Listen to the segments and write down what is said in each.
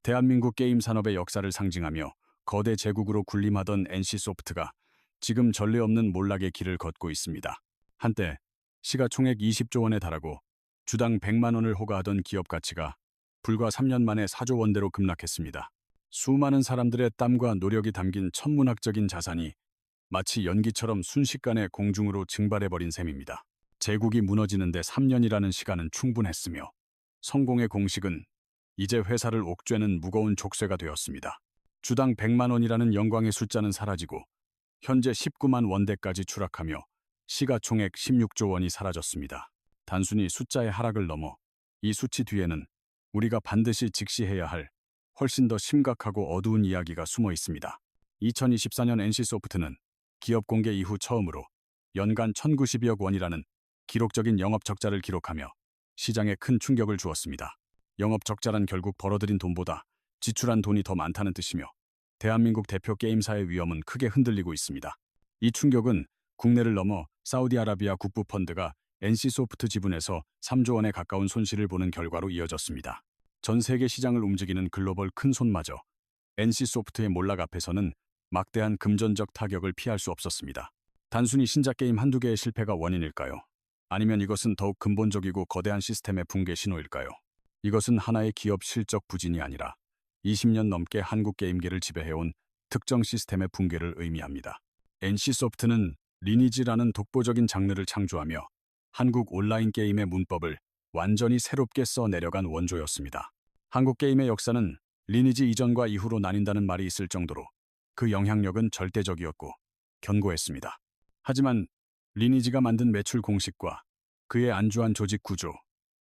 대한민국 게임 산업의 역사를 상징하며 거대 제국으로 군림하던 NC소프트가 지금 전례 없는 몰락의 길을 걷고 있습니다. 한때 시가총액 20조 원에 달하고 주당 100만 원을 호가하던 기업 가치가 불과 3년 만에 4조 원대로 급락했습니다. 수많은 사람들의 땀과 노력이 담긴 천문학적인 자산이 마치 연기처럼 순식간에 공중으로 증발해버린 셈입니다. 제국이 무너지는데 3년이라는 시간은 충분했으며 성공의 공식은 이제 회사를 옥죄는 무거운 족쇄가 되었습니다. 주당 100만 원이라는 영광의 숫자는 사라지고 현재 19만 원대까지 추락하며 시가총액 16조 원이 사라졌습니다. 단순히 숫자의 하락을 넘어 이 수치 뒤에는 우리가 반드시 직시해야 할 훨씬 더 심각하고 어두운 이야기가 숨어 있습니다. 2024년 NC소프트는 기업 공개 이후 처음으로 연간 1,090억 원이라는 기록적인 영업 적자를 기록하며 시장에 큰 충격을 주었습니다. 영업 적자란 결국 벌어들인 돈보다 지출한 돈이 더 많다는 뜻이며 대한민국 대표 게임사의 위험은 크게 흔들리고 있습니다. 이 충격은 국내를 넘어 사우디아라비아 국부펀드가 NC소프트 지분에서 3조 원에 가까운 손실을 보는 결과로 이어졌습니다. 전 세계 시장을 움직이는 글로벌 큰손마저 NC소프트의 몰락 앞에서는 막대한 금전적 타격을 피할 수 없었습니다. 단순히 신작 게임 한두 개의 실패가 원인일까요? 아니면 이것은 더욱 근본적이고 거대한 시스템의 붕괴 신호일까요? 이것은 하나의 기업 실적 부진이 아니라 20년 넘게 한국 게임계를 지배해온 특정 시스템의 붕괴를 의미합니다. NC소프트는 리니지라는 독보적인 장르를 창조하며 한국 온라인 게임의 문법을 완전히 새롭게 써내려간 원조였습니다. 한국 게임의 역사는 리니지 이전과 이후로 나뉜다는 말이 있을 정도로 그 영향력은 절대적이었고 견고했습니다. 하지만 리니지가 만든 매출 공식과 그의 안주한 조직 구조,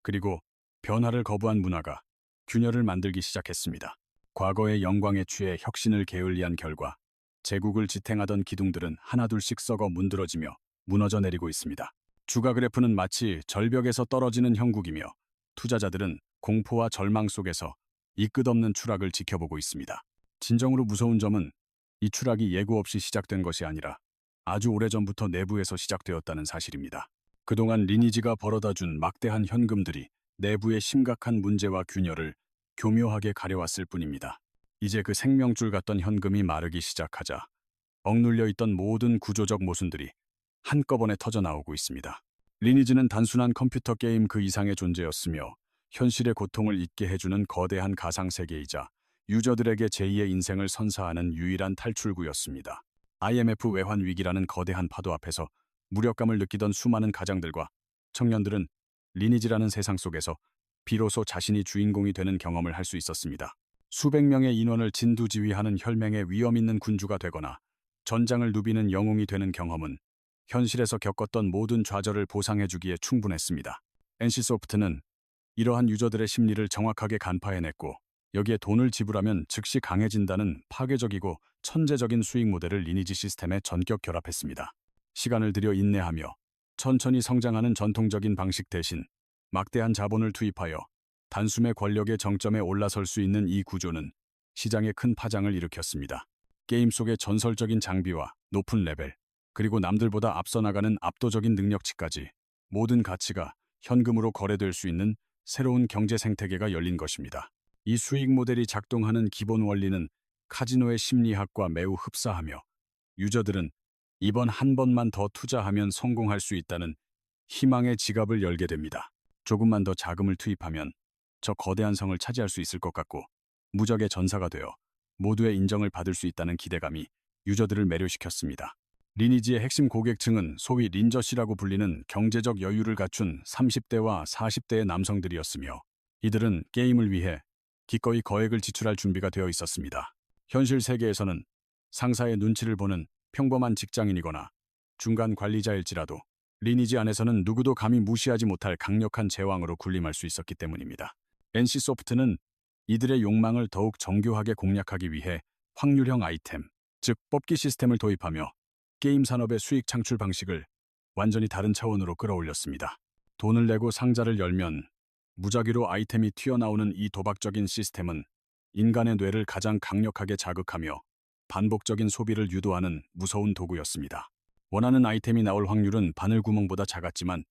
그리고 변화를 거부한 문화가 균열을 만들기 시작했습니다. 과거의 영광에 취해 혁신을 게을리한 결과 제국을 지탱하던 기둥들은 하나둘씩 썩어 문드러지며 무너져 내리고 있습니다. 주가 그래프는 마치 절벽에서 떨어지는 형국이며 투자자들은 공포와 절망 속에서 이 끝없는 추락을 지켜보고 있습니다. 진정으로 무서운 점은 이 추락이 예고 없이 시작된 것이 아니라 아주 오래전부터 내부에서 시작되었다는 사실입니다. 그동안 리니지가 벌어다준 막대한 현금들이 내부의 심각한 문제와 균열을 교묘하게 가려왔을 뿐입니다. 이제 그 생명줄 같던 현금이 마르기 시작하자 억눌려 있던 모든 구조적 모순들이 한꺼번에 터져나오고 있습니다. 리니지는 단순한 컴퓨터 게임 그 이상의 존재였으며 현실의 고통을 잊게 해주는 거대한 가상세계이자 유저들에게 제2의 인생을 선사하는 유일한 탈출구였습니다. IMF 외환 위기라는 거대한 파도 앞에서 무력감을 느끼던 수많은 가장들과 청년들은 리니지라는 세상 속에서 비로소 자신이 주인공이 되는 경험을 할 수 있었습니다. 수백 명의 인원을 진두지휘하는 혈맹의 위험 있는 군주가 되거나 전장을 누비는 영웅이 되는 경험은 현실에서 겪었던 모든 좌절을 보상해주기에 충분했습니다. NC소프트는 이러한 유저들의 심리를 정확하게 간파해냈고 여기에 돈을 지불하면 즉시 강해진다는 파괴적이고 천재적인 수익 모델을 리니지 시스템에 전격 결합했습니다. 시간을 들여 인내하며 천천히 성장하는 전통적인 방식 대신 막대한 자본을 투입하여 단숨에 권력의 정점에 올라설 수 있는 이 구조는 시장에 큰 파장을 일으켰습니다. 게임 속의 전설적인 장비와 높은 레벨, 그리고 남들보다 앞서 나가는 압도적인 능력치까지 모든 가치가 현금으로 거래될 수 있는 새로운 경제 생태계가 열린 것입니다. 이 수익 모델이 작동하는 기본 원리는 카지노의 심리학과 매우 흡사하며 유저들은 이번 한 번만 더 투자하면 성공할 수 있다는 희망의 지갑을 열게 됩니다. 조금만 더 자금을 투입하면 저 거대한 성을 차지할 수 있을 것 같고 무적의 전사가 되어 모두의 인정을 받을 수 있다는 기대감이 유저들을 매료시켰습니다. 리니지의 핵심 고객층은 소위 린저시라고 불리는 경제적 여유를 갖춘 30대와 40대의 남성들이었으며 이들은 게임을 위해 기꺼이 거액을 지출할 준비가 되어 있었습니다. 현실 세계에서는 상사의 눈치를 보는 평범한 직장인이거나 중간 관리자일지라도 리니지 안에서는 누구도 감히 무시하지 못할 강력한 제왕으로 군림할 수 있었기 때문입니다. NC소프트는 이들의 욕망을 더욱 정교하게 공략하기 위해 확률형 아이템, 즉 뽑기 시스템을 도입하며 게임 산업의 수익 창출 방식을 완전히 다른 차원으로 끌어올렸습니다. 돈을 내고 상자를 열면 무작위로 아이템이 튀어나오는 이 도박적인 시스템은 인간의 뇌를 가장 강력하게 자극하며 반복적인 소비를 유도하는 무서운 도구였습니다. 원하는 아이템이 나올 확률은 바늘구멍보다 작았지만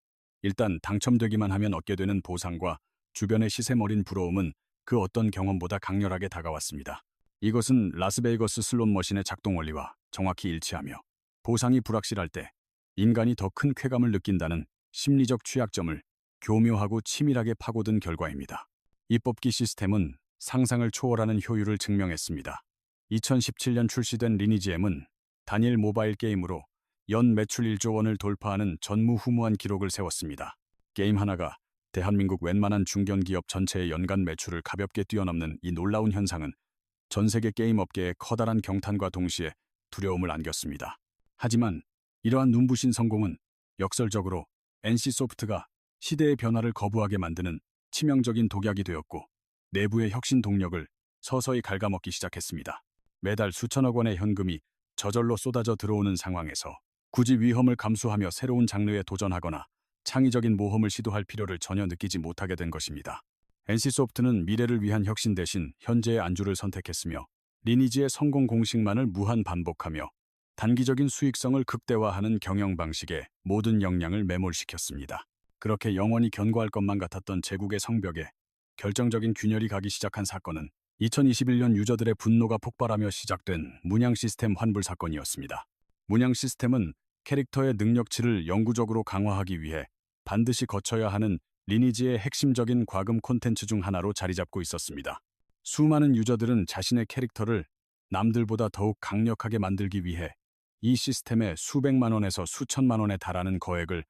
일단 당첨되기만 하면 얻게 되는 보상과 주변의 시샘 어린 부러움은 그 어떤 경험보다 강렬하게 다가왔습니다. 이것은 라스베이거스 슬롯 머신의 작동 원리와 정확히 일치하며 보상이 불확실할 때 인간이 더 큰 쾌감을 느낀다는 심리적 취약점을 교묘하고 치밀하게 파고든 결과입니다. 이 뽑기 시스템은 상상을 초월하는 효율을 증명했습니다. 2017년 출시된 리니지 M은 단일 모바일 게임으로 연 매출 1조 원을 돌파하는 전무후무한 기록을 세웠습니다. 게임 하나가 대한민국 웬만한 중견기업 전체의 연간 매출을 가볍게 뛰어넘는 이 놀라운 현상은 전 세계 게임 업계에 커다란 경탄과 동시에 두려움을 안겼습니다. 하지만 이러한 눈부신 성공은 역설적으로 NC소프트가 시대의 변화를 거부하게 만드는 치명적인 독약이 되었고 내부의 혁신 동력을 서서히 갉아먹기 시작했습니다. 매달 수천억 원의 현금이 저절로 쏟아져 들어오는 상황에서 굳이 위험을 감수하며 새로운 장르에 도전하거나 창의적인 모험을 시도할 필요를 전혀 느끼지 못하게 된 것입니다. NC소프트는 미래를 위한 혁신 대신 현재의 안주를 선택했으며 리니지의 성공 공식만을 무한 반복하며 단기적인 수익성을 극대화하는 경영 방식에 모든 역량을 매몰시켰습니다. 그렇게 영원히 견고할 것만 같았던 제국의 성벽에 결정적인 균열이 가기 시작한 사건은 2021년 유저들의 분노가 폭발하며 시작된 문양 시스템 환불 사건이었습니다. 문양 시스템은 캐릭터의 능력치를 영구적으로 강화하기 위해 반드시 거쳐야 하는 리니지의 핵심적인 과금 콘텐츠 중 하나로 자리 잡고 있었습니다. 수많은 유저들은 자신의 캐릭터를 남들보다 더욱 강력하게 만들기 위해 이 시스템에 수백만 원에서 수천만 원에 달하는 거액을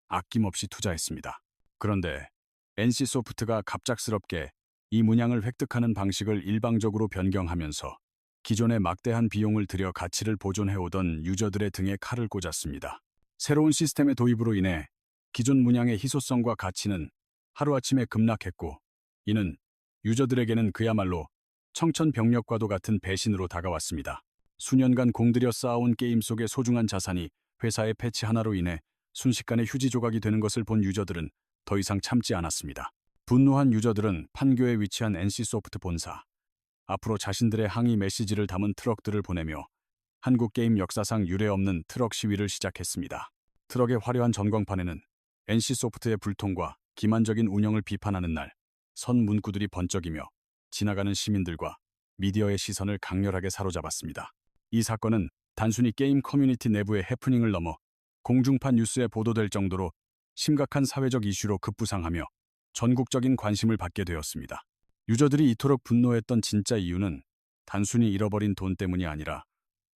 아낌없이 투자했습니다. 그런데 NC소프트가 갑작스럽게 이 문양을 획득하는 방식을 일방적으로 변경하면서 기존의 막대한 비용을 들여 가치를 보존해오던 유저들의 등에 칼을 꽂았습니다. 새로운 시스템의 도입으로 인해 기존 문양의 희소성과 가치는 하루아침에 급락했고 이는 유저들에게는 그야말로 청천벽력과도 같은 배신으로 다가왔습니다. 수년간 공들여 쌓아온 게임 속의 소중한 자산이 회사의 패치 하나로 인해 순식간에 휴지 조각이 되는 것을 본 유저들은 더 이상 참지 않았습니다. 분노한 유저들은 판교에 위치한 NC소프트 본사 앞으로 자신들의 항의 메시지를 담은 트럭들을 보내며 한국 게임 역사상 유례없는 트럭 시위를 시작했습니다. 트럭의 화려한 전광판에는 NC소프트의 불통과 기만적인 운영을 비판하는 날 선 문구들이 번쩍이며 지나가는 시민들과 미디어의 시선을 강렬하게 사로잡았습니다. 이 사건은 단순히 게임 커뮤니티 내부의 해프닝을 넘어 공중파 뉴스에 보도될 정도로 심각한 사회적 이슈로 급부상하며 전국적인 관심을 받게 되었습니다. 유저들이 이토록 분노했던 진짜 이유는 단순히 잃어버린 돈 때문이 아니라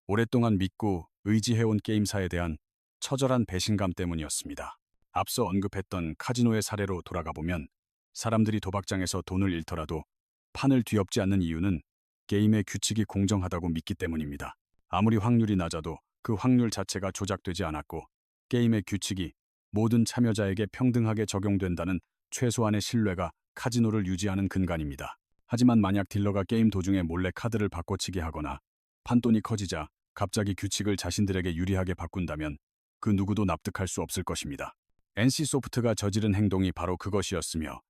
오랫동안 믿고 의지해온 게임사에 대한 처절한 배신감 때문이었습니다. 앞서 언급했던 카지노의 사례로 돌아가보면 사람들이 도박장에서 돈을 잃더라도 판을 뒤엎지 않는 이유는 게임의 규칙이 공정하다고 믿기 때문입니다. 아무리 확률이 낮아도 그 확률 자체가 조작되지 않았고 게임의 규칙이 모든 참여자에게 평등하게 적용된다는 최소한의 신뢰가 카지노를 유지하는 근간입니다. 하지만 만약 딜러가 게임 도중에 몰래 카드를 바꿔치기 하거나 판돈이 커지자 갑자기 규칙을 자신들에게 유리하게 바꾼다면 그 누구도 납득할 수 없을 것입니다. NC소프트가 저지른 행동이 바로 그것이었으며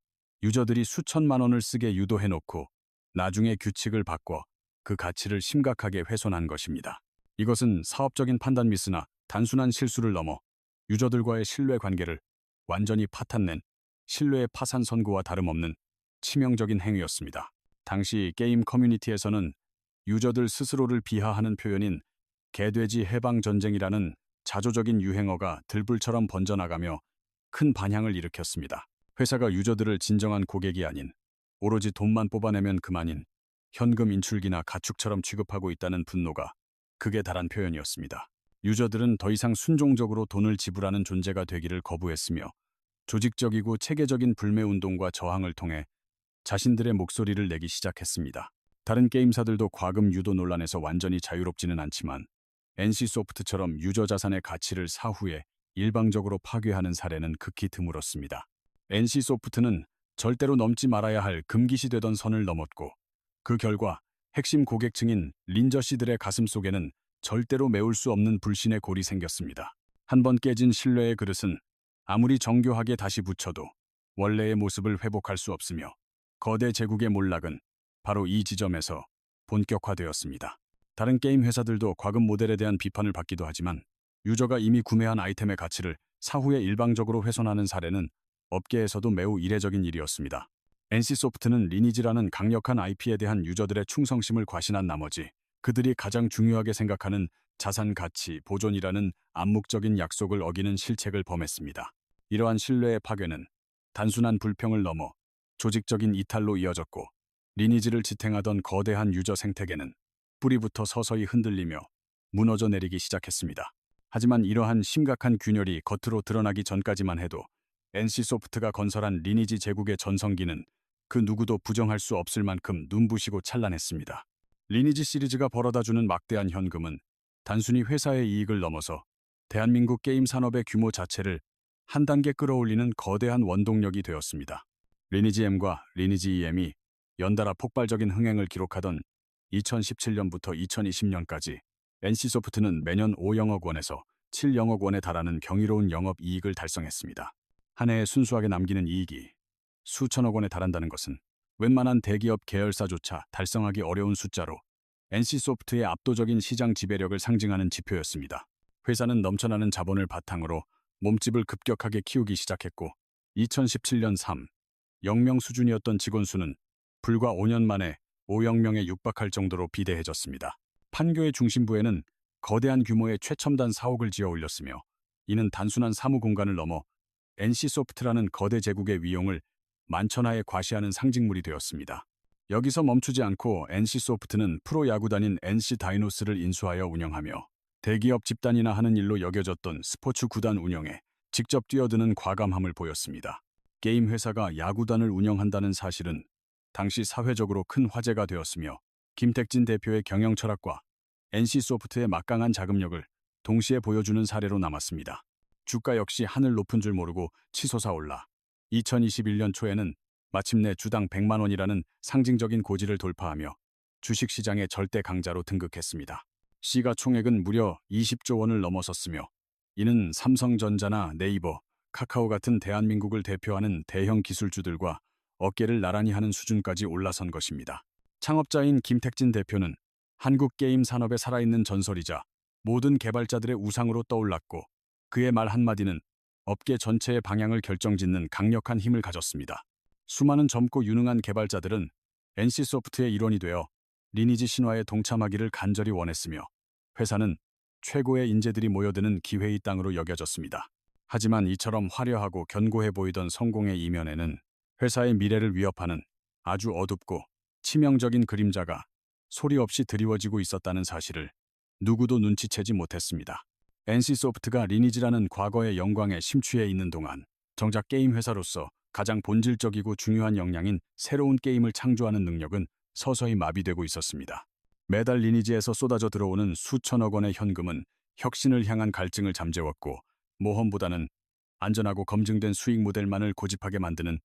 유저들이 수천만 원을 쓰게 유도해놓고 나중에 규칙을 바꿔 그 가치를 심각하게 훼손한 것입니다. 이것은 사업적인 판단 미스나 단순한 실수를 넘어 유저들과의 신뢰 관계를 완전히 파탄낸 신뢰의 파산 선고와 다름없는 치명적인 행위였습니다. 당시 게임 커뮤니티에서는 유저들 스스로를 비하하는 표현인 개돼지 해방전쟁이라는 자조적인 유행어가 들불처럼 번져나가며 큰 반향을 일으켰습니다. 회사가 유저들을 진정한 고객이 아닌 오로지 돈만 뽑아내면 그만인 현금 인출기나 가축처럼 취급하고 있다는 분노가 극에 달한 표현이었습니다. 유저들은 더 이상 순종적으로 돈을 지불하는 존재가 되기를 거부했으며 조직적이고 체계적인 불매운동과 저항을 통해 자신들의 목소리를 내기 시작했습니다. 다른 게임사들도 과금 유도 논란에서 완전히 자유롭지는 않지만 NC소프트처럼 유저 자산의 가치를 사후에 일방적으로 파괴하는 사례는 극히 드물었습니다. NC소프트는 절대로 넘지 말아야 할 금기시되던 선을 넘었고 그 결과 핵심 고객층인 린저씨들의 가슴 속에는 절대로 메울 수 없는 불신의 골이 생겼습니다. 한번 깨진 신뢰의 그릇은 아무리 정교하게 다시 붙여도 원래의 모습을 회복할 수 없으며 거대 제국의 몰락은 바로 이 지점에서 본격화되었습니다. 다른 게임 회사들도 과금 모델에 대한 비판을 받기도 하지만 유저가 이미 구매한 아이템의 가치를 사후에 일방적으로 훼손하는 사례는 업계에서도 매우 이례적인 일이었습니다. NC소프트는 리니지라는 강력한 IP에 대한 유저들의 충성심을 과신한 나머지 그들이 가장 중요하게 생각하는 자산 가치 보존이라는 암묵적인 약속을 어기는 실책을 범했습니다. 이러한 신뢰의 파괴는 단순한 불평을 넘어 조직적인 이탈로 이어졌고 리니지를 지탱하던 거대한 유저 생태계는 뿌리부터 서서히 흔들리며 무너져 내리기 시작했습니다. 하지만 이러한 심각한 균열이 겉으로 드러나기 전까지만 해도 NC소프트가 건설한 리니지 제국의 전성기는 그 누구도 부정할 수 없을 만큼 눈부시고 찬란했습니다. 리니지 시리즈가 벌어다주는 막대한 현금은 단순히 회사의 이익을 넘어서 대한민국 게임 산업의 규모 자체를 한 단계 끌어올리는 거대한 원동력이 되었습니다. 리니지 M과 리니지 EM이 연달아 폭발적인 흥행을 기록하던 2017년부터 2020년까지 NC소프트는 매년 5영억 원에서 7영억 원에 달하는 경이로운 영업 이익을 달성했습니다. 한 해에 순수하게 남기는 이익이 수천억 원에 달한다는 것은 웬만한 대기업 계열사조차 달성하기 어려운 숫자로 NC소프트의 압도적인 시장 지배력을 상징하는 지표였습니다. 회사는 넘쳐나는 자본을 바탕으로 몸집을 급격하게 키우기 시작했고 2017년 0명 수준이었던 직원 수는 불과 5년 만에 500명에 육박할 정도로 비대해졌습니다. 판교의 중심부에는 거대한 규모의 최첨단 사옥을 지어 올렸으며 이는 단순한 사무 공간을 넘어 NC소프트라는 거대 제국의 위용을 만천하에 과시하는 상징물이 되었습니다. 여기서 멈추지 않고 NC소프트는 프로야구단인 NC 다이노스를 인수하여 운영하며 대기업 집단이나 하는 일로 여겨졌던 스포츠 구단 운영에 직접 뛰어드는 과감함을 보였습니다. 게임 회사가 야구단을 운영한다는 사실은 당시 사회적으로 큰 화제가 되었으며 김택진 대표의 경영 철학과 NC소프트의 막강한 자금력을 동시에 보여주는 사례로 남았습니다. 주가 역시 하늘 높은 줄 모르고 치솟아 올라 2021년 초에는 마침내 주당 100만 원이라는 상징적인 고지를 돌파하며 주식시장의 절대 강자로 등극했습니다. 시가총액은 무려 20조 원을 넘어섰으며 이는 삼성전자나 네이버, 카카오 같은 대한민국을 대표하는 대형 기술주들과 어깨를 나란히 하는 수준까지 올라선 것입니다. 창업자인 김택진 대표는 한국 게임 산업의 살아있는 전설이자 모든 개발자들의 우상으로 떠올랐고 그의 말 한마디는 업계 전체의 방향을 결정짓는 강력한 힘을 가졌습니다. 수많은 젊고 유능한 개발자들은 NC소프트의 일원이 되어 리니지 신화에 동참하기를 간절히 원했으며 회사는 최고의 인재들이 모여드는 기회의 땅으로 여겨졌습니다. 하지만 이처럼 화려하고 견고해 보이던 성공의 이면에는 회사의 미래를 위협하는 아주 어둡고 치명적인 그림자가 소리 없이 드리워지고 있었다는 사실을 누구도 눈치채지 못했습니다. NC소프트가 리니지라는 과거의 영광에 심취해 있는 동안 정작 게임 회사로서 가장 본질적이고 중요한 역량인 새로운 게임을 창조하는 능력은 서서히 마비되고 있었습니다. 매달 리니지에서 쏟아져 들어오는 수천억 원의 현금은 혁신을 향한 갈증을 잠재웠고 모험보다는 안전하고 검증된 수익 모델만을 고집하게 만드는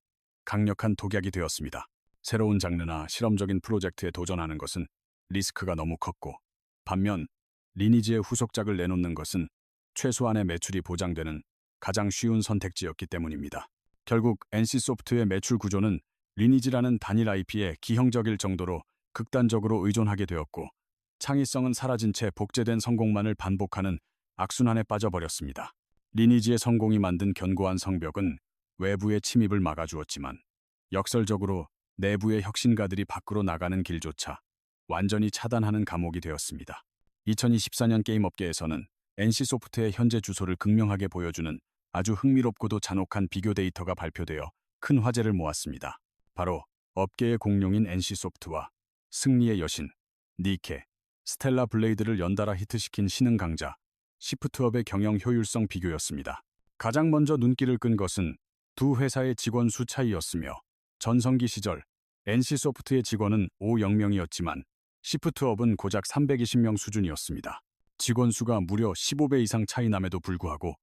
강력한 독약이 되었습니다. 새로운 장르나 실험적인 프로젝트에 도전하는 것은 리스크가 너무 컸고 반면 리니지의 후속작을 내놓는 것은 최소한의 매출이 보장되는 가장 쉬운 선택지였기 때문입니다. 결국 NC소프트의 매출 구조는 리니지라는 단일 IP에 기형적일 정도로 극단적으로 의존하게 되었고 창의성은 사라진 채 복제된 성공만을 반복하는 악순환에 빠져버렸습니다. 리니지의 성공이 만든 견고한 성벽은 외부의 침입을 막아주었지만 역설적으로 내부의 혁신가들이 밖으로 나가는 길조차 완전히 차단하는 감옥이 되었습니다. 2024년 게임 업계에서는 NC소프트의 현재 주소를 극명하게 보여주는 아주 흥미롭고도 잔혹한 비교 데이터가 발표되어 큰 화제를 모았습니다. 바로 업계의 공룡인 NC소프트와 승리의 여신, 니케, 스텔라 블레이드를 연달아 히트시킨 신흥 강자, 시프트업의 경영 효율성 비교였습니다. 가장 먼저 눈길을 끈 것은 두 회사의 직원 수 차이였으며 전성기 시절 NC소프트의 직원은 500명이었지만 시프트업은 고작 320명 수준이었습니다. 직원 수가 무려 15배 이상 차이 남에도 불구하고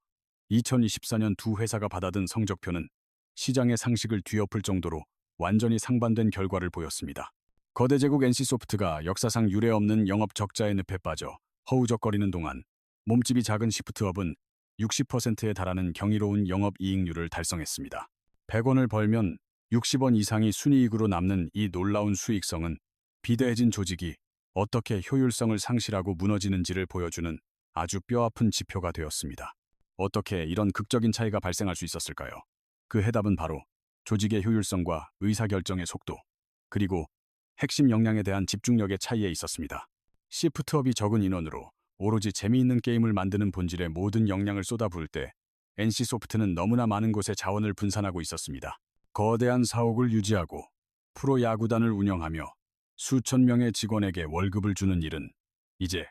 2024년 두 회사가 받아든 성적표는 시장의 상식을 뒤엎을 정도로 완전히 상반된 결과를 보였습니다. 거대 제국 NC소프트가 역사상 유례없는 영업 적자의 늪에 빠져 허우적거리는 동안 몸집이 작은 시프트업은 60%에 달하는 경이로운 영업이익률을 달성했습니다. 100원을 벌면 60원 이상이 순이익으로 남는 이 놀라운 수익성은 비대해진 조직이 어떻게 효율성을 상실하고 무너지는지를 보여주는 아주 뼈아픈 지표가 되었습니다. 어떻게 이런 극적인 차이가 발생할 수 있었을까요? 그 해답은 바로 조직의 효율성과 의사결정의 속도, 그리고 핵심 역량에 대한 집중력의 차이에 있었습니다. 시프트업이 적은 인원으로 오로지 재미있는 게임을 만드는 본질에 모든 역량을 쏟아부을 때 NC소프트는 너무나 많은 곳에 자원을 분산하고 있었습니다. 거대한 사옥을 유지하고 프로야구단을 운영하며 수천 명의 직원에게 월급을 주는 일은 이제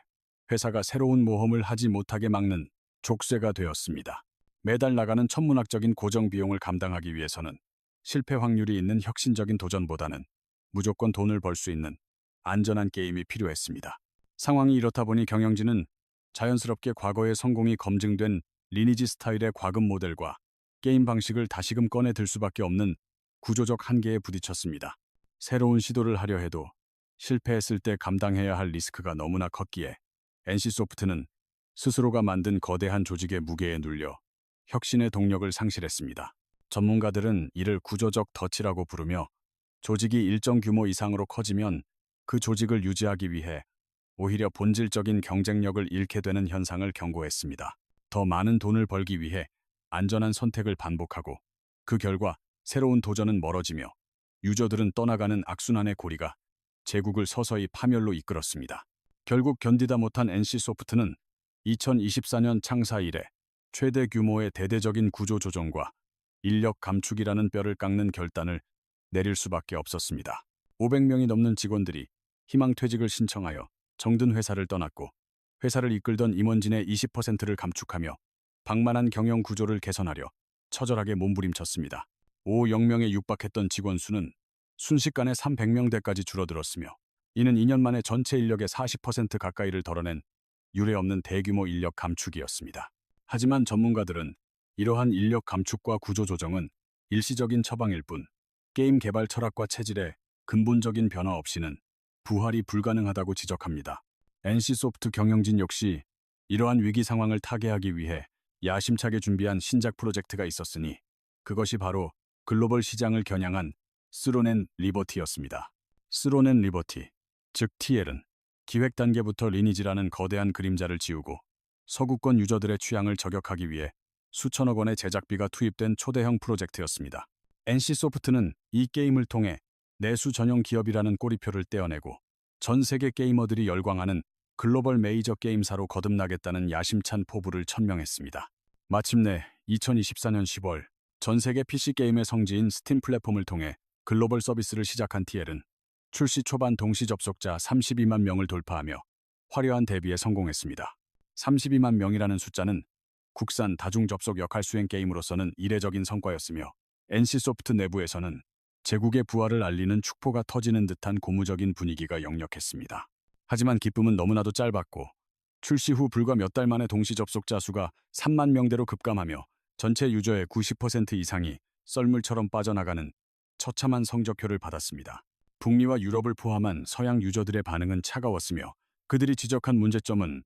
회사가 새로운 모험을 하지 못하게 막는 족쇄가 되었습니다. 매달 나가는 천문학적인 고정 비용을 감당하기 위해서는 실패 확률이 있는 혁신적인 도전보다는 무조건 돈을 벌 수 있는 안전한 게임이 필요했습니다. 상황이 이렇다 보니 경영진은 자연스럽게 과거의 성공이 검증된 리니지 스타일의 과금 모델과 게임 방식을 다시금 꺼내 들 수밖에 없는 구조적 한계에 부딪혔습니다. 새로운 시도를 하려 해도 실패했을 때 감당해야 할 리스크가 너무나 컸기에 NC소프트는 스스로가 만든 거대한 조직의 무게에 눌려 혁신의 동력을 상실했습니다. 전문가들은 이를 구조적 덫이라고 부르며 조직이 일정 규모 이상으로 커지면 그 조직을 유지하기 위해 오히려 본질적인 경쟁력을 잃게 되는 현상을 경고했습니다. 더 많은 돈을 벌기 위해 안전한 선택을 반복하고 그 결과 새로운 도전은 멀어지며 유저들은 떠나가는 악순환의 고리가 제국을 서서히 파멸로 이끌었습니다. 결국 견디다 못한 NC소프트는 2024년 창사 이래 최대 규모의 대대적인 구조 조정과 인력 감축이라는 뼈를 깎는 결단을 내릴 수밖에 없었습니다. 500명이 넘는 직원들이 희망퇴직을 신청하여 정든 회사를 떠났고 회사를 이끌던 임원진의 20%를 감축하며 방만한 경영 구조를 개선하려 처절하게 몸부림쳤습니다. 5,000명에 육박했던 직원 수는 순식간에 300명대까지 줄어들었으며 이는 2년 만에 전체 인력의 40% 가까이를 덜어낸 유례없는 대규모 인력 감축이었습니다. 하지만 전문가들은 이러한 인력 감축과 구조 조정은 일시적인 처방일 뿐 게임 개발 철학과 체질에 근본적인 변화 없이는 부활이 불가능하다고 지적합니다. NC소프트 경영진 역시 이러한 위기 상황을 타개하기 위해 야심차게 준비한 신작 프로젝트가 있었으니 그것이 바로 글로벌 시장을 겨냥한 스론앤 리버티였습니다. 스론앤 리버티, 즉 TL은 기획 단계부터 리니지라는 거대한 그림자를 지우고 서구권 유저들의 취향을 저격하기 위해 수천억 원의 제작비가 투입된 초대형 프로젝트였습니다. NC소프트는 이 게임을 통해 내수 전용 기업이라는 꼬리표를 떼어내고 전 세계 게이머들이 열광하는 글로벌 메이저 게임사로 거듭나겠다는 야심찬 포부를 천명했습니다. 마침내 2024년 10월 전 세계 PC 게임의 성지인 스팀 플랫폼을 통해 글로벌 서비스를 시작한 TL은 출시 초반 동시 접속자 32만 명을 돌파하며 화려한 데뷔에 성공했습니다. 32만 명이라는 숫자는 국산 다중 접속 역할 수행 게임으로서는 이례적인 성과였으며 NC소프트 내부에서는 제국의 부활을 알리는 축포가 터지는 듯한 고무적인 분위기가 역력했습니다. 하지만 기쁨은 너무나도 짧았고 출시 후 불과 몇 달 만에 동시 접속자 수가 3만 명대로 급감하며 전체 유저의 90% 이상이 썰물처럼 빠져나가는 처참한 성적표를 받았습니다. 북미와 유럽을 포함한 서양 유저들의 반응은 차가웠으며 그들이 지적한 문제점은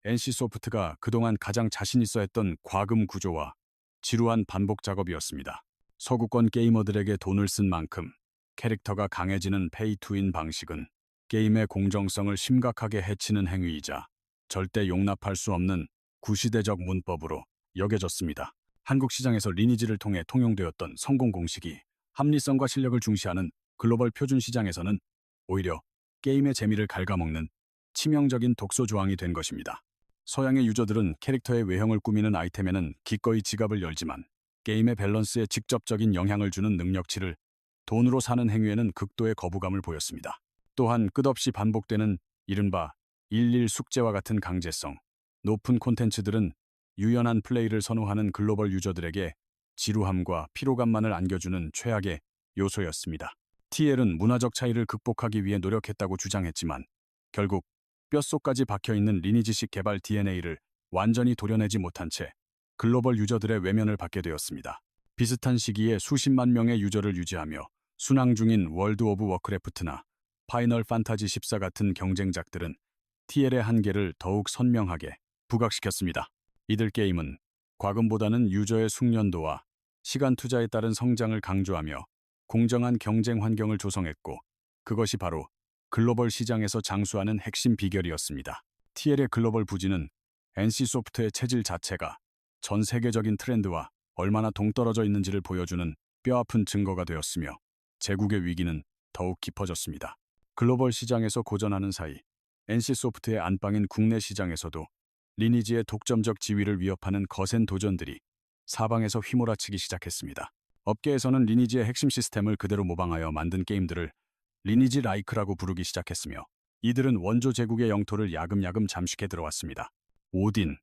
NC소프트가 그동안 가장 자신 있어 했던 과금 구조와 지루한 반복 작업이었습니다. 서구권 게이머들에게 돈을 쓴 만큼 캐릭터가 강해지는 페이투윈 방식은 게임의 공정성을 심각하게 해치는 행위이자 절대 용납할 수 없는 구시대적 문법으로 여겨졌습니다. 한국 시장에서 리니지를 통해 통용되었던 성공 공식이 합리성과 실력을 중시하는 글로벌 표준 시장에서는 오히려 게임의 재미를 갉아먹는 치명적인 독소 조항이 된 것입니다. 서양의 유저들은 캐릭터의 외형을 꾸미는 아이템에는 기꺼이 지갑을 열지만 게임의 밸런스에 직접적인 영향을 주는 능력치를 돈으로 사는 행위에는 극도의 거부감을 보였습니다. 또한 끝없이 반복되는 이른바 일일 숙제와 같은 강제성, 높은 콘텐츠들은 유연한 플레이를 선호하는 글로벌 유저들에게 지루함과 피로감만을 안겨주는 최악의 요소였습니다. TL은 문화적 차이를 극복하기 위해 노력했다고 주장했지만 결국 뼛속까지 박혀있는 리니지식 개발 DNA를 완전히 도려내지 못한 채 글로벌 유저들의 외면을 받게 되었습니다. 비슷한 시기에 수십만 명의 유저를 유지하며 순항 중인 월드 오브 워크래프트나 파이널 판타지 14 같은 경쟁작들은 TL의 한계를 더욱 선명하게 부각시켰습니다. 이들 게임은 과금보다는 유저의 숙련도와 시간 투자에 따른 성장을 강조하며 공정한 경쟁 환경을 조성했고 그것이 바로 글로벌 시장에서 장수하는 핵심 비결이었습니다. TL의 글로벌 부진은 NC소프트의 체질 자체가 전 세계적인 트렌드와 얼마나 동떨어져 있는지를 보여주는 뼈아픈 증거가 되었으며 제국의 위기는 더욱 깊어졌습니다. 글로벌 시장에서 고전하는 사이 NC소프트의 안방인 국내 시장에서도 리니지의 독점적 지위를 위협하는 거센 도전들이 사방에서 휘몰아치기 시작했습니다. 업계에서는 리니지의 핵심 시스템을 그대로 모방하여 만든 게임들을 리니지 라이크라고 부르기 시작했으며 이들은 원조 제국의 영토를 야금야금 잠식해 들어왔습니다. 오딘,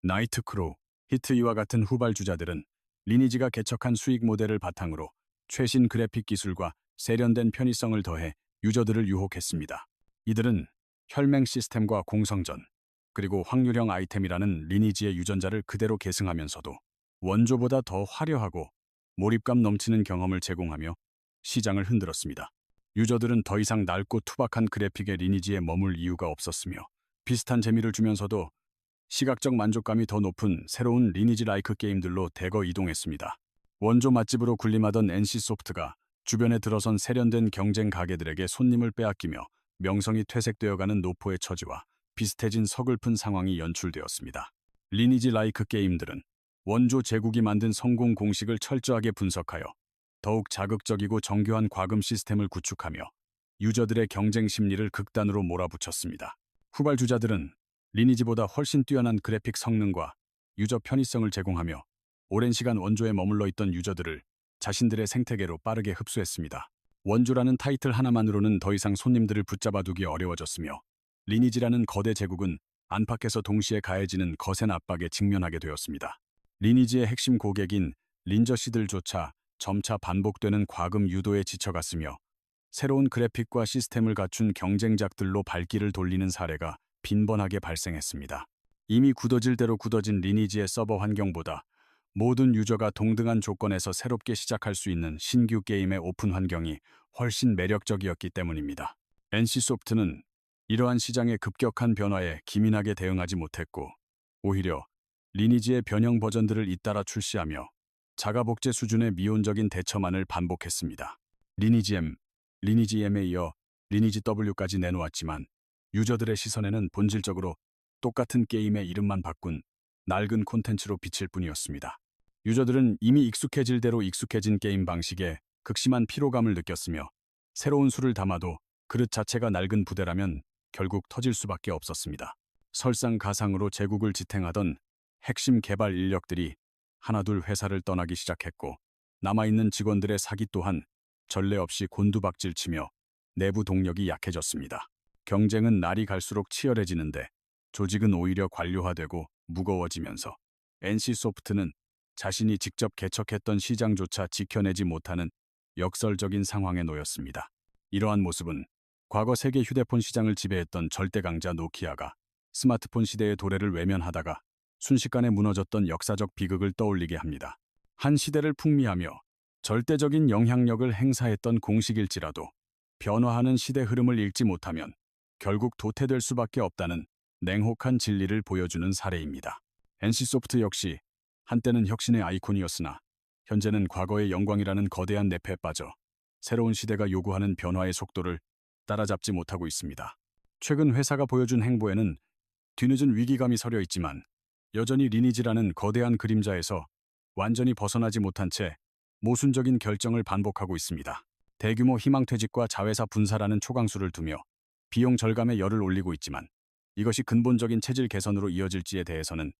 나이트크로우, 히트이와 같은 후발주자들은 리니지가 개척한 수익 모델을 바탕으로 최신 그래픽 기술과 세련된 편의성을 더해 유저들을 유혹했습니다. 이들은 혈맹 시스템과 공성전, 그리고 확률형 아이템이라는 리니지의 유전자를 그대로 계승하면서도 원조보다 더 화려하고 몰입감 넘치는 경험을 제공하며 시장을 흔들었습니다. 유저들은 더 이상 낡고 투박한 그래픽의 리니지에 머물 이유가 없었으며 비슷한 재미를 주면서도 시각적 만족감이 더 높은 새로운 리니지 라이크 게임들로 대거 이동했습니다. 원조 맛집으로 군림하던 NC소프트가 주변에 들어선 세련된 경쟁 가게들에게 손님을 빼앗기며 명성이 퇴색되어가는 노포의 처지와 비슷해진 서글픈 상황이 연출되었습니다. 리니지 라이크 게임들은 원조 제국이 만든 성공 공식을 철저하게 분석하여 더욱 자극적이고 정교한 과금 시스템을 구축하며 유저들의 경쟁 심리를 극단으로 몰아붙였습니다. 후발주자들은 리니지보다 훨씬 뛰어난 그래픽 성능과 유저 편의성을 제공하며 오랜 시간 원조에 머물러 있던 유저들을 자신들의 생태계로 빠르게 흡수했습니다. 원조라는 타이틀 하나만으로는 더 이상 손님들을 붙잡아두기 어려워졌으며 리니지라는 거대 제국은 안팎에서 동시에 가해지는 거센 압박에 직면하게 되었습니다. 리니지의 핵심 고객인 린저씨들조차 점차 반복되는 과금 유도에 지쳐갔으며 새로운 그래픽과 시스템을 갖춘 경쟁작들로 발길을 돌리는 사례가 빈번하게 발생했습니다. 이미 굳어질 대로 굳어진 리니지의 서버 환경보다 모든 유저가 동등한 조건에서 새롭게 시작할 수 있는 신규 게임의 오픈 환경이 훨씬 매력적이었기 때문입니다. NC소프트는 이러한 시장의 급격한 변화에 기민하게 대응하지 못했고 오히려 리니지의 변형 버전들을 잇따라 출시하며 자가복제 수준의 미온적인 대처만을 반복했습니다. 리니지 M, 리니지 M에 이어 리니지 W까지 내놓았지만 유저들의 시선에는 본질적으로 똑같은 게임의 이름만 바꾼 낡은 콘텐츠로 비칠 뿐이었습니다. 유저들은 이미 익숙해질 대로 익숙해진 게임 방식에 극심한 피로감을 느꼈으며 새로운 수를 담아도 그릇 자체가 낡은 부대라면 결국 터질 수밖에 없었습니다. 설상가상으로 제국을 지탱하던 핵심 개발 인력들이 하나둘 회사를 떠나기 시작했고 남아있는 직원들의 사기 또한 전례 없이 곤두박질치며 내부 동력이 약해졌습니다. 경쟁은 날이 갈수록 치열해지는데 조직은 오히려 관료화되고 무거워지면서 NC소프트는 자신이 직접 개척했던 시장조차 지켜내지 못하는 역설적인 상황에 놓였습니다. 이러한 모습은 과거 세계 휴대폰 시장을 지배했던 절대 강자 노키아가 스마트폰 시대의 도래를 외면하다가 순식간에 무너졌던 역사적 비극을 떠올리게 합니다. 한 시대를 풍미하며 절대적인 영향력을 행사했던 공식일지라도 변화하는 시대 흐름을 읽지 못하면 결국 도태될 수밖에 없다는 냉혹한 진리를 보여주는 사례입니다. NC소프트 역시 한때는 혁신의 아이콘이었으나 현재는 과거의 영광이라는 거대한 늪에 빠져 새로운 시대가 요구하는 변화의 속도를 따라잡지 못하고 있습니다. 최근 회사가 보여준 행보에는 뒤늦은 위기감이 서려 있지만 여전히 리니지라는 거대한 그림자에서 완전히 벗어나지 못한 채 모순적인 결정을 반복하고 있습니다. 대규모 희망퇴직과 자회사 분사라는 초강수를 두며 비용 절감에 열을 올리고 있지만 이것이 근본적인 체질 개선으로 이어질지에 대해서는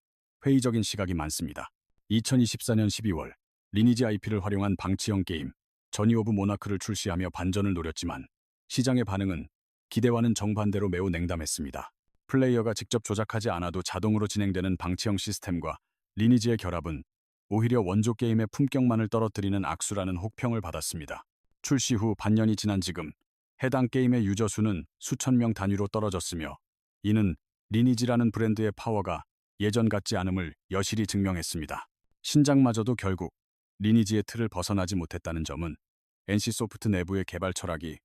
회의적인 시각이 많습니다. 2024년 12월 리니지 IP를 활용한 방치형 게임 저니 오브 모나크를 출시하며 반전을 노렸지만 시장의 반응은 기대와는 정반대로 매우 냉담했습니다. 플레이어가 직접 조작하지 않아도 자동으로 진행되는 방치형 시스템과 리니지의 결합은 오히려 원조 게임의 품격만을 떨어뜨리는 악수라는 혹평을 받았습니다. 출시 후 반년이 지난 지금 해당 게임의 유저 수는 수천 명 단위로 떨어졌으며 이는 리니지라는 브랜드의 파워가 예전 같지 않음을 여실히 증명했습니다. 신작마저도 결국 리니지의 틀을 벗어나지 못했다는 점은 NC소프트 내부의 개발 철학이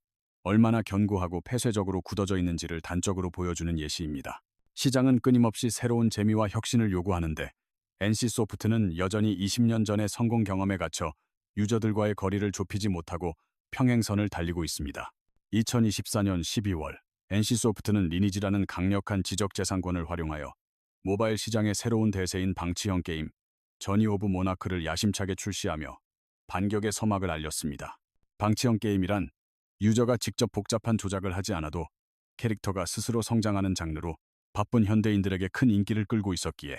얼마나 견고하고 폐쇄적으로 굳어져 있는지를 단적으로 보여주는 예시입니다. 시장은 끊임없이 새로운 재미와 혁신을 요구하는데 NC소프트는 여전히 20년 전의 성공 경험에 갇혀 유저들과의 거리를 좁히지 못하고 평행선을 달리고 있습니다. 2024년 12월 NC소프트는 리니지라는 강력한 지적재산권을 활용하여 모바일 시장의 새로운 대세인 방치형 게임 저니 오브 모나크를 야심차게 출시하며 반격의 서막을 알렸습니다. 방치형 게임이란 유저가 직접 복잡한 조작을 하지 않아도 캐릭터가 스스로 성장하는 장르로 바쁜 현대인들에게 큰 인기를 끌고 있었기에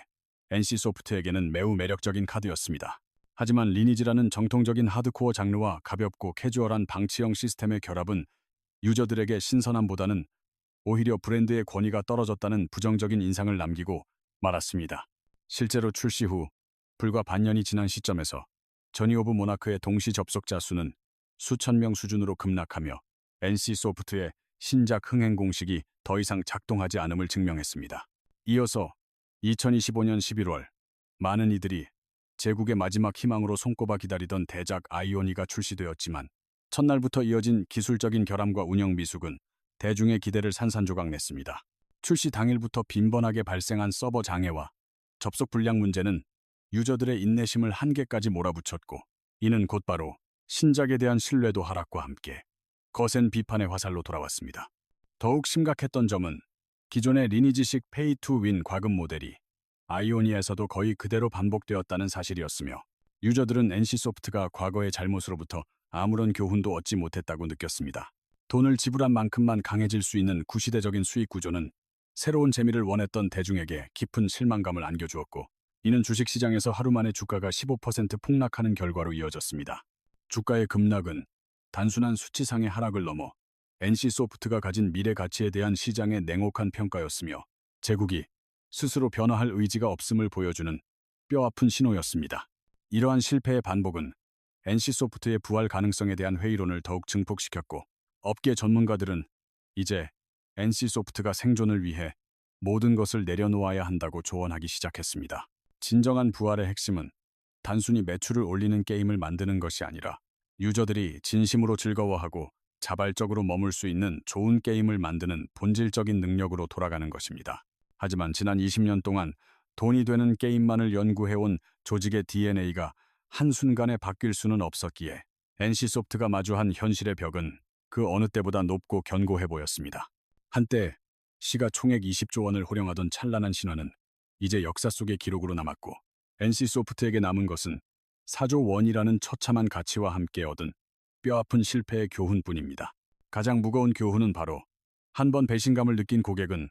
NC소프트에게는 매우 매력적인 카드였습니다. 하지만 리니지라는 정통적인 하드코어 장르와 가볍고 캐주얼한 방치형 시스템의 결합은 유저들에게 신선함보다는 오히려 브랜드의 권위가 떨어졌다는 부정적인 인상을 남기고 말았습니다. 실제로 출시 후 불과 반년이 지난 시점에서 저니 오브 모나크의 동시 접속자 수는 수천 명 수준으로 급락하며 NC소프트의 신작 흥행 공식이 더 이상 작동하지 않음을 증명했습니다. 이어서 2025년 11월 많은 이들이 제국의 마지막 희망으로 손꼽아 기다리던 대작 아이오니가 출시되었지만 첫날부터 이어진 기술적인 결함과 운영 미숙은 대중의 기대를 산산조각 냈습니다. 출시 당일부터 빈번하게 발생한 서버 장애와 접속 불량 문제는 유저들의 인내심을 한계까지 몰아붙였고 이는 곧바로 신작에 대한 신뢰도 하락과 함께 거센 비판의 화살로 돌아왔습니다. 더욱 심각했던 점은 기존의 리니지식 페이 투 윈 과금 모델이 아이오니에서도 거의 그대로 반복되었다는 사실이었으며 유저들은 NC소프트가 과거의 잘못으로부터 아무런 교훈도 얻지 못했다고 느꼈습니다. 돈을 지불한 만큼만 강해질 수 있는 구시대적인 수익 구조는 새로운 재미를 원했던 대중에게 깊은 실망감을 안겨주었고 이는 주식시장에서 하루 만에 주가가 15% 폭락하는 결과로 이어졌습니다. 주가의 급락은 단순한 수치상의 하락을 넘어 NC소프트가 가진 미래 가치에 대한 시장의 냉혹한 평가였으며 제국이 스스로 변화할 의지가 없음을 보여주는 뼈아픈 신호였습니다. 이러한 실패의 반복은 NC소프트의 부활 가능성에 대한 회의론을 더욱 증폭시켰고 업계 전문가들은 이제 NC소프트가 생존을 위해 모든 것을 내려놓아야 한다고 조언하기 시작했습니다. 진정한 부활의 핵심은 단순히 매출을 올리는 게임을 만드는 것이 아니라 유저들이 진심으로 즐거워하고 자발적으로 머물 수 있는 좋은 게임을 만드는 본질적인 능력으로 돌아가는 것입니다. 하지만 지난 20년 동안 돈이 되는 게임만을 연구해온 조직의 DNA가 한순간에 바뀔 수는 없었기에 NC소프트가 마주한 현실의 벽은 그 어느 때보다 높고 견고해 보였습니다. 한때 시가총액 20조 원을 호령하던 찬란한 신화는 이제 역사 속의 기록으로 남았고 NC소프트에게 남은 것은 4조 원이라는 처참한 가치와 함께 얻은 뼈아픈 실패의 교훈뿐입니다. 가장 무거운 교훈은 바로 한 번 배신감을 느낀 고객은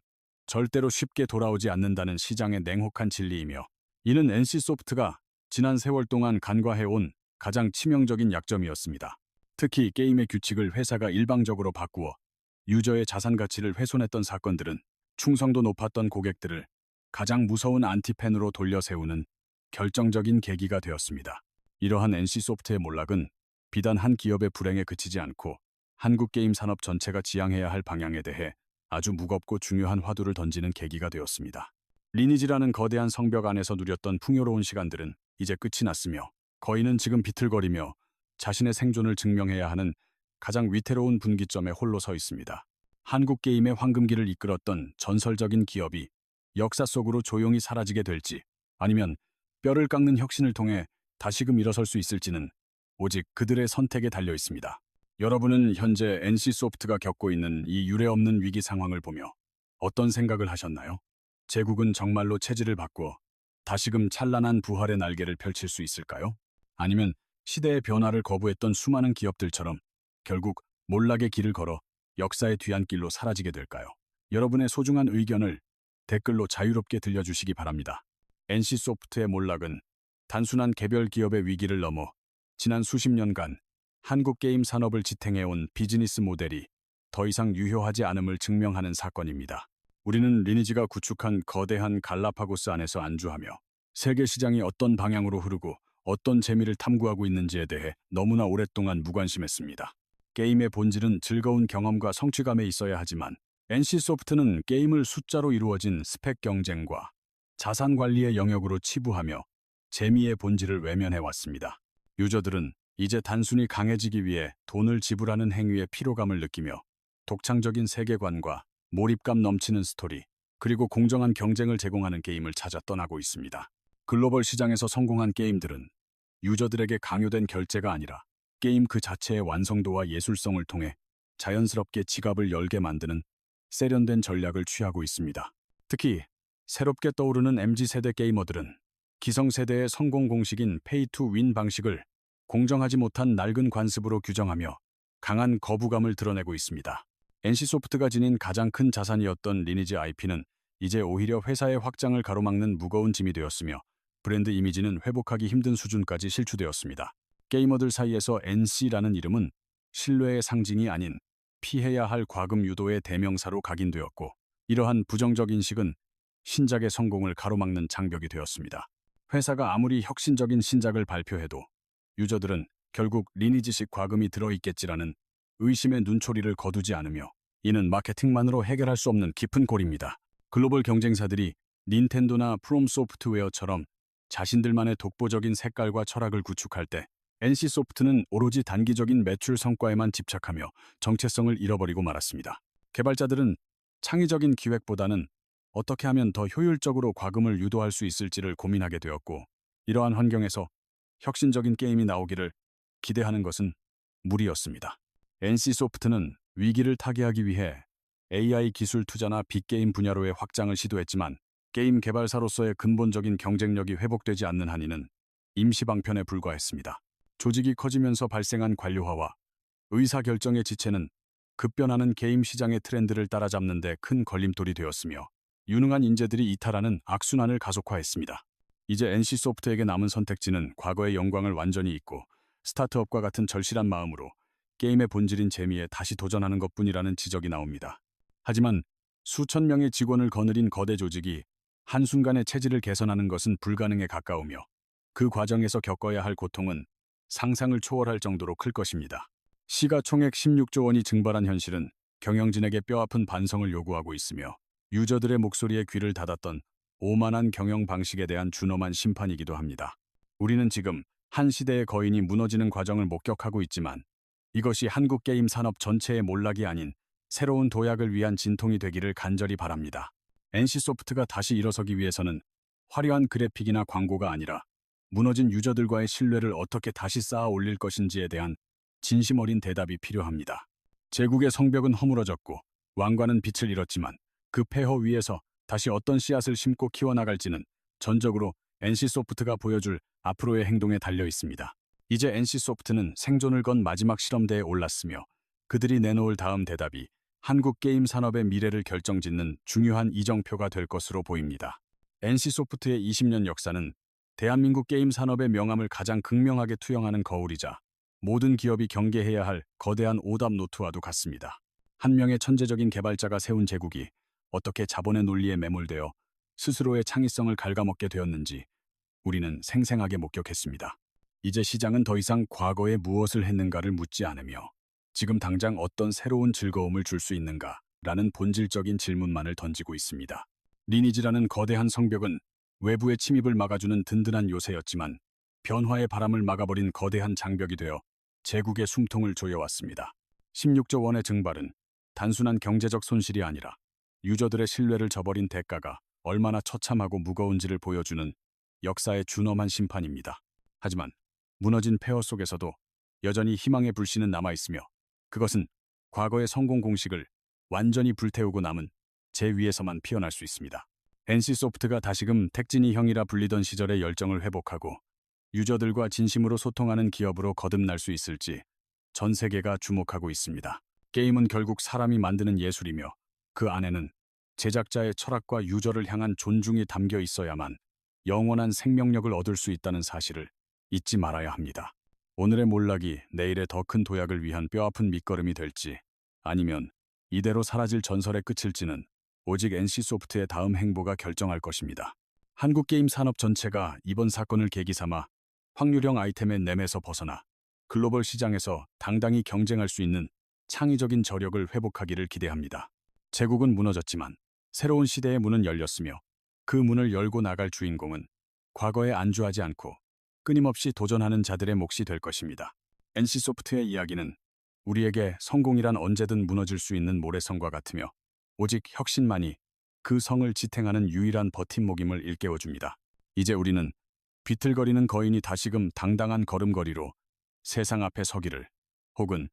절대로 쉽게 돌아오지 않는다는 시장의 냉혹한 진리이며 이는 NC소프트가 지난 세월 동안 간과해온 가장 치명적인 약점이었습니다. 특히 게임의 규칙을 회사가 일방적으로 바꾸어 유저의 자산 가치를 훼손했던 사건들은 충성도 높았던 고객들을 가장 무서운 안티팬으로 돌려세우는 결정적인 계기가 되었습니다. 이러한 NC소프트의 몰락은 비단 한 기업의 불행에 그치지 않고 한국 게임 산업 전체가 지향해야 할 방향에 대해 아주 무겁고 중요한 화두를 던지는 계기가 되었습니다. 리니지라는 거대한 성벽 안에서 누렸던 풍요로운 시간들은 이제 끝이 났으며 거인은 지금 비틀거리며 자신의 생존을 증명해야 하는 가장 위태로운 분기점에 홀로 서 있습니다. 한국 게임의 황금기를 이끌었던 전설적인 기업이 역사 속으로 조용히 사라지게 될지 아니면 뼈를 깎는 혁신을 통해 다시금 일어설 수 있을지는 오직 그들의 선택에 달려 있습니다. 여러분은 현재 NC소프트가 겪고 있는 이 유례없는 위기 상황을 보며 어떤 생각을 하셨나요? 제국은 정말로 체질을 바꾸어 다시금 찬란한 부활의 날개를 펼칠 수 있을까요? 아니면 시대의 변화를 거부했던 수많은 기업들처럼 결국 몰락의 길을 걸어 역사의 뒤안길로 사라지게 될까요? 여러분의 소중한 의견을 댓글로 자유롭게 들려주시기 바랍니다. NC소프트의 몰락은 단순한 개별 기업의 위기를 넘어 지난 수십 년간 한국 게임 산업을 지탱해온 비즈니스 모델이 더 이상 유효하지 않음을 증명하는 사건입니다. 우리는 리니지가 구축한 거대한 갈라파고스 안에서 안주하며 세계 시장이 어떤 방향으로 흐르고 어떤 재미를 탐구하고 있는지에 대해 너무나 오랫동안 무관심했습니다. 게임의 본질은 즐거운 경험과 성취감에 있어야 하지만 NC소프트는 게임을 숫자로 이루어진 스펙 경쟁과 자산 관리의 영역으로 치부하며 재미의 본질을 외면해왔습니다. 유저들은 이제 단순히 강해지기 위해 돈을 지불하는 행위의 피로감을 느끼며 독창적인 세계관과 몰입감 넘치는 스토리, 그리고 공정한 경쟁을 제공하는 게임을 찾아 떠나고 있습니다. 글로벌 시장에서 성공한 게임들은 유저들에게 강요된 결제가 아니라 게임 그 자체의 완성도와 예술성을 통해 자연스럽게 지갑을 열게 만드는 세련된 전략을 취하고 있습니다. 특히 새롭게 떠오르는 MZ세대 게이머들은 기성세대의 성공 공식인 페이 투 윈 방식을 공정하지 못한 낡은 관습으로 규정하며 강한 거부감을 드러내고 있습니다. NC소프트가 지닌 가장 큰 자산이었던 리니지 IP는 이제 오히려 회사의 확장을 가로막는 무거운 짐이 되었으며 브랜드 이미지는 회복하기 힘든 수준까지 실추되었습니다. 게이머들 사이에서 NC라는 이름은 신뢰의 상징이 아닌 피해야 할 과금 유도의 대명사로 각인되었고, 이러한 부정적 인식은 신작의 성공을 가로막는 장벽이 되었습니다. 회사가 아무리 혁신적인 신작을 발표해도 유저들은 결국 리니지식 과금이 들어있겠지라는 의심의 눈초리를 거두지 않으며, 이는 마케팅만으로 해결할 수 없는 깊은 골입니다. 글로벌 경쟁사들이 닌텐도나 프롬 소프트웨어처럼 자신들만의 독보적인 색깔과 철학을 구축할 때 NC소프트는 오로지 단기적인 매출 성과에만 집착하며 정체성을 잃어버리고 말았습니다. 개발자들은 창의적인 기획보다는 어떻게 하면 더 효율적으로 과금을 유도할 수 있을지를 고민하게 되었고, 이러한 환경에서 혁신적인 게임이 나오기를 기대하는 것은 무리였습니다. NC소프트는 위기를 타개하기 위해 AI 기술 투자나 빅게임 분야로의 확장을 시도했지만, 게임 개발사로서의 근본적인 경쟁력이 회복되지 않는 한에는 임시 방편에 불과했습니다. 조직이 커지면서 발생한 관료화와 의사결정의 지체는 급변하는 게임 시장의 트렌드를 따라잡는 데 큰 걸림돌이 되었으며, 유능한 인재들이 이탈하는 악순환을 가속화했습니다. 이제 NC소프트에게 남은 선택지는 과거의 영광을 완전히 잊고 스타트업과 같은 절실한 마음으로 게임의 본질인 재미에 다시 도전하는 것뿐이라는 지적이 나옵니다. 하지만 수천 명의 직원을 거느린 거대 조직이 한순간에 체질을 개선하는 것은 불가능에 가까우며, 그 과정에서 겪어야 할 고통은 상상을 초월할 정도로 클 것입니다. 시가총액 16조 원이 증발한 현실은 경영진에게 뼈아픈 반성을 요구하고 있으며, 유저들의 목소리에 귀를 닫았던 오만한 경영 방식에 대한 준엄한 심판이기도 합니다. 우리는 지금 한 시대의 거인이 무너지는 과정을 목격하고 있지만, 이것이 한국 게임 산업 전체의 몰락이 아닌 새로운 도약을 위한 진통이 되기를 간절히 바랍니다. NC소프트가 다시 일어서기 위해서는 화려한 그래픽이나 광고가 아니라 무너진 유저들과의 신뢰를 어떻게 다시 쌓아 올릴 것인지에 대한 진심 어린 대답이 필요합니다. 제국의 성벽은 허물어졌고 왕관은 빛을 잃었지만, 그 폐허 위에서 다시 어떤 씨앗을 심고 키워나갈지는 전적으로 NC소프트가 보여줄 앞으로의 행동에 달려 있습니다. 이제 NC소프트는 생존을 건 마지막 실험대에 올랐으며, 그들이 내놓을 다음 대답이 한국 게임 산업의 미래를 결정짓는 중요한 이정표가 될 것으로 보입니다. NC소프트의 20년 역사는 대한민국 게임 산업의 명암을 가장 극명하게 투영하는 거울이자 모든 기업이 경계해야 할 거대한 오답 노트와도 같습니다. 한 명의 천재적인 개발자가 세운 제국이 어떻게 자본의 논리에 매몰되어 스스로의 창의성을 갉아먹게 되었는지 우리는 생생하게 목격했습니다. 이제 시장은 더 이상 과거에 무엇을 했는가를 묻지 않으며 지금 당장 어떤 새로운 즐거움을 줄 수 있는가라는 본질적인 질문만을 던지고 있습니다. 리니지라는 거대한 성벽은 외부의 침입을 막아주는 든든한 요새였지만, 변화의 바람을 막아버린 거대한 장벽이 되어 제국의 숨통을 조여왔습니다. 16조 원의 증발은 단순한 경제적 손실이 아니라 유저들의 신뢰를 저버린 대가가 얼마나 처참하고 무거운지를 보여주는 역사의 준엄한 심판입니다. 하지만 무너진 폐허 속에서도 여전히 희망의 불씨는 남아있으며, 그것은 과거의 성공 공식을 완전히 불태우고 남은 재 위에서만 피어날 수 있습니다. NC소프트가 다시금 택진이 형이라 불리던 시절의 열정을 회복하고 유저들과 진심으로 소통하는 기업으로 거듭날 수 있을지 전 세계가 주목하고 있습니다. 게임은 결국 사람이 만드는 예술이며, 그 안에는 제작자의 철학과 유저를 향한 존중이 담겨 있어야만 영원한 생명력을 얻을 수 있다는 사실을 잊지 말아야 합니다. 오늘의 몰락이 내일의 더 큰 도약을 위한 뼈아픈 밑거름이 될지, 아니면 이대로 사라질 전설의 끝일지는 오직 NC소프트의 다음 행보가 결정할 것입니다. 한국 게임 산업 전체가 이번 사건을 계기 삼아 확률형 아이템의 nem에서 벗어나 글로벌 시장에서 당당히 경쟁할 수 있는 창의적인 저력을 회복하기를 기대합니다. 제국은 무너졌지만 새로운 시대의 문은 열렸으며, 그 문을 열고 나갈 주인공은 과거에 안주하지 않고 끊임없이 도전하는 자들의 몫이 될 것입니다. NC소프트의 이야기는 우리에게 성공이란 언제든 무너질 수 있는 모래성과 같으며, 오직 혁신만이 그 성을 지탱하는 유일한 버팀목임을 일깨워줍니다. 이제 우리는 비틀거리는 거인이 다시금 당당한 걸음걸이로 세상 앞에 서기를, 혹은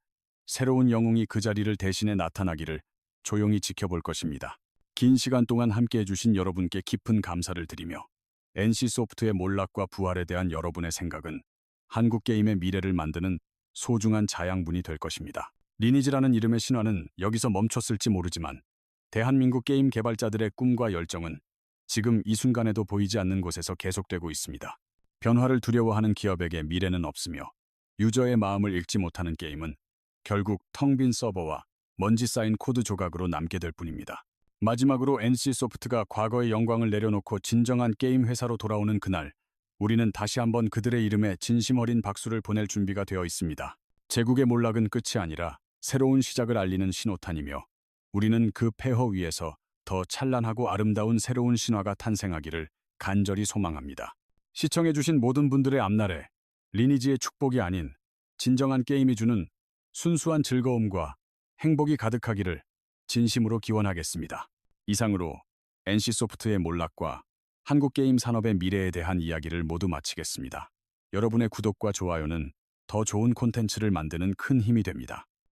새로운 영웅이 그 자리를 대신해 나타나기를 조용히 지켜볼 것입니다. 긴 시간 동안 함께해 주신 여러분께 깊은 감사를 드리며, NC소프트의 몰락과 부활에 대한 여러분의 생각은 한국 게임의 미래를 만드는 소중한 자양분이 될 것입니다. 리니지라는 이름의 신화는 여기서 멈췄을지 모르지만 대한민국 게임 개발자들의 꿈과 열정은 지금 이 순간에도 보이지 않는 곳에서 계속되고 있습니다. 변화를 두려워하는 기업에게 미래는 없으며 유저의 마음을 읽지 못하는 게임은 결국 텅 빈 서버와 먼지 쌓인 코드 조각으로 남게 될 뿐입니다. 마지막으로 NC소프트가 과거의 영광을 내려놓고 진정한 게임 회사로 돌아오는 그날, 우리는 다시 한번 그들의 이름에 진심 어린 박수를 보낼 준비가 되어 있습니다. 제국의 몰락은 끝이 아니라 새로운 시작을 알리는 신호탄이며 우리는 그 폐허 위에서 더 찬란하고 아름다운 새로운 신화가 탄생하기를 간절히 소망합니다. 시청해주신 모든 분들의 앞날에 리니지의 축복이 아닌 진정한 게임이 주는 순수한 즐거움과 행복이 가득하기를 진심으로 기원하겠습니다. 이상으로 NC소프트의 몰락과 한국 게임 산업의 미래에 대한 이야기를 모두 마치겠습니다. 여러분의 구독과 좋아요는 더 좋은 콘텐츠를 만드는 큰 힘이 됩니다.